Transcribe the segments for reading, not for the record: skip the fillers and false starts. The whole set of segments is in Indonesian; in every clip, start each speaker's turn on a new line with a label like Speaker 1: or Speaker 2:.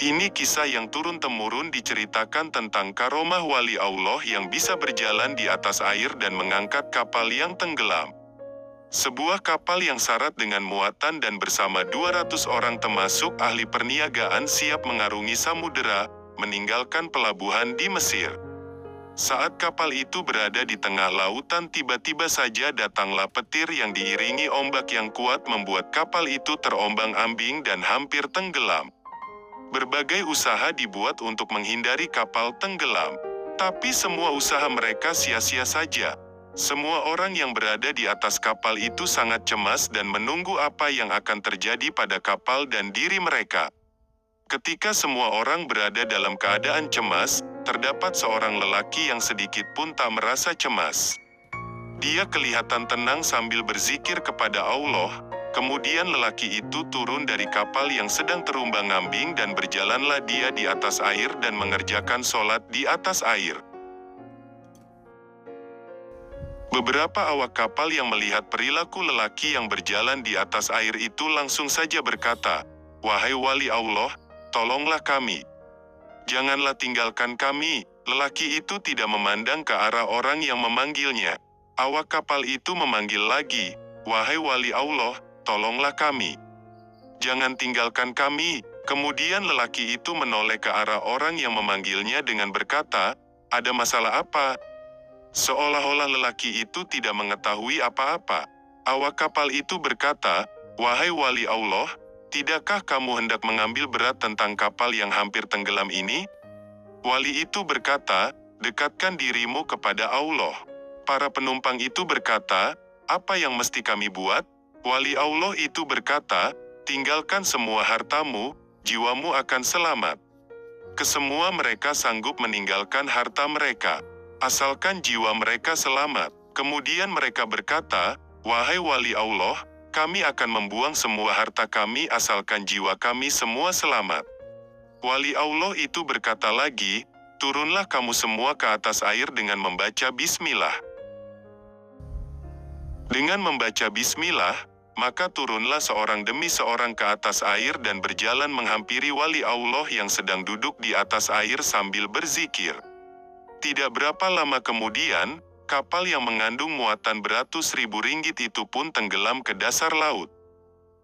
Speaker 1: Ini kisah yang turun-temurun diceritakan tentang karomah wali Allah yang bisa berjalan di atas air dan mengangkat kapal yang tenggelam. Sebuah kapal yang syarat dengan muatan dan bersama 200 orang termasuk ahli perniagaan siap mengarungi samudera, meninggalkan pelabuhan di Mesir. Saat kapal itu berada di tengah lautan, tiba-tiba saja datanglah petir yang diiringi ombak yang kuat membuat kapal itu terombang-ambing dan hampir tenggelam. Berbagai usaha dibuat untuk menghindari kapal tenggelam. Tapi semua usaha mereka sia-sia saja. Semua orang yang berada di atas kapal itu sangat cemas dan menunggu apa yang akan terjadi pada kapal dan diri mereka. Ketika semua orang berada dalam keadaan cemas, terdapat seorang lelaki yang sedikit pun tak merasa cemas. Dia kelihatan tenang sambil berzikir kepada Allah. Kemudian lelaki itu turun dari kapal yang sedang terombang-ambing dan berjalanlah dia di atas air dan mengerjakan sholat di atas air. Beberapa awak kapal yang melihat perilaku lelaki yang berjalan di atas air itu langsung saja berkata, "Wahai wali Allah, tolonglah kami. Janganlah tinggalkan kami." Lelaki itu tidak memandang ke arah orang yang memanggilnya. Awak kapal itu memanggil lagi, "Wahai wali Allah, tolonglah kami. Jangan tinggalkan kami." Kemudian lelaki itu menoleh ke arah orang yang memanggilnya dengan berkata, "Ada masalah apa?" Seolah-olah lelaki itu tidak mengetahui apa-apa. Awak kapal itu berkata, "Wahai wali Allah, tidakkah kamu hendak mengambil berat tentang kapal yang hampir tenggelam ini?" Wali itu berkata, "Dekatkan dirimu kepada Allah." Para penumpang itu berkata, "Apa yang mesti kami buat?" Wali Allah itu berkata, "Tinggalkan semua hartamu, jiwamu akan selamat." Kesemua mereka sanggup meninggalkan harta mereka, asalkan jiwa mereka selamat. Kemudian mereka berkata, "Wahai wali Allah, kami akan membuang semua harta kami asalkan jiwa kami semua selamat." Wali Allah itu berkata lagi, "Turunlah kamu semua ke atas air dengan membaca bismillah." Dengan membaca bismillah, maka turunlah seorang demi seorang ke atas air dan berjalan menghampiri wali Allah yang sedang duduk di atas air sambil berzikir. Tidak berapa lama kemudian, kapal yang mengandung muatan beratus ribu ringgit itu pun tenggelam ke dasar laut.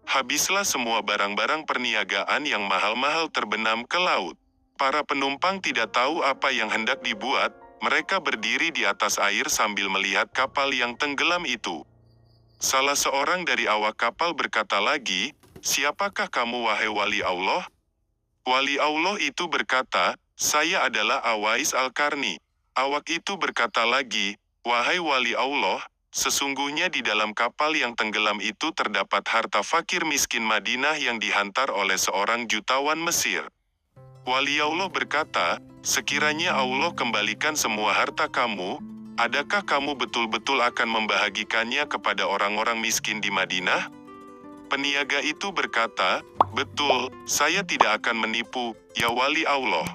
Speaker 1: Habislah semua barang-barang perniagaan yang mahal-mahal terbenam ke laut. Para penumpang tidak tahu apa yang hendak dibuat, mereka berdiri di atas air sambil melihat kapal yang tenggelam itu. Salah seorang dari awak kapal berkata lagi, "Siapakah kamu wahai wali Allah?" Wali Allah itu berkata, "Saya adalah Awais Al-Karni." Awak itu berkata lagi, "Wahai wali Allah, sesungguhnya di dalam kapal yang tenggelam itu terdapat harta fakir miskin Madinah yang dihantar oleh seorang jutawan Mesir." Wali Allah berkata, "Sekiranya Allah kembalikan semua harta kamu, adakah kamu betul-betul akan membahagikannya kepada orang-orang miskin di Madinah?" Peniaga itu berkata, "Betul, saya tidak akan menipu, ya wali Allah."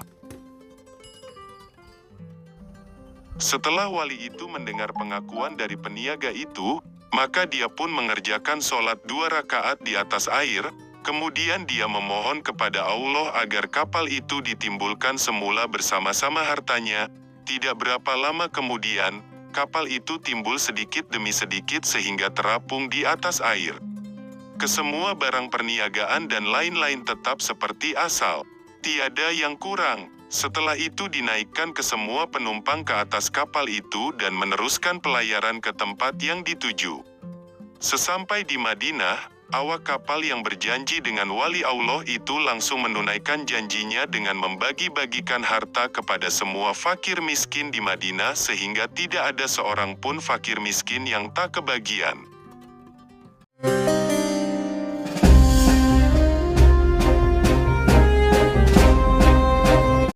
Speaker 1: Setelah wali itu mendengar pengakuan dari peniaga itu, maka dia pun mengerjakan sholat 2 rakaat di atas air, kemudian dia memohon kepada Allah agar kapal itu ditimbulkan semula bersama-sama hartanya. Tidak berapa lama kemudian, kapal itu timbul sedikit demi sedikit sehingga terapung di atas air. Kesemua barang perniagaan dan lain-lain tetap seperti asal. Tiada yang kurang. Setelah itu dinaikkan ke semua penumpang ke atas kapal itu dan meneruskan pelayaran ke tempat yang dituju. Sesampai di Madinah, awak kapal yang berjanji dengan wali Allah itu langsung menunaikan janjinya dengan membagi-bagikan harta kepada semua fakir miskin di Madinah sehingga tidak ada seorang pun fakir miskin yang tak kebagian.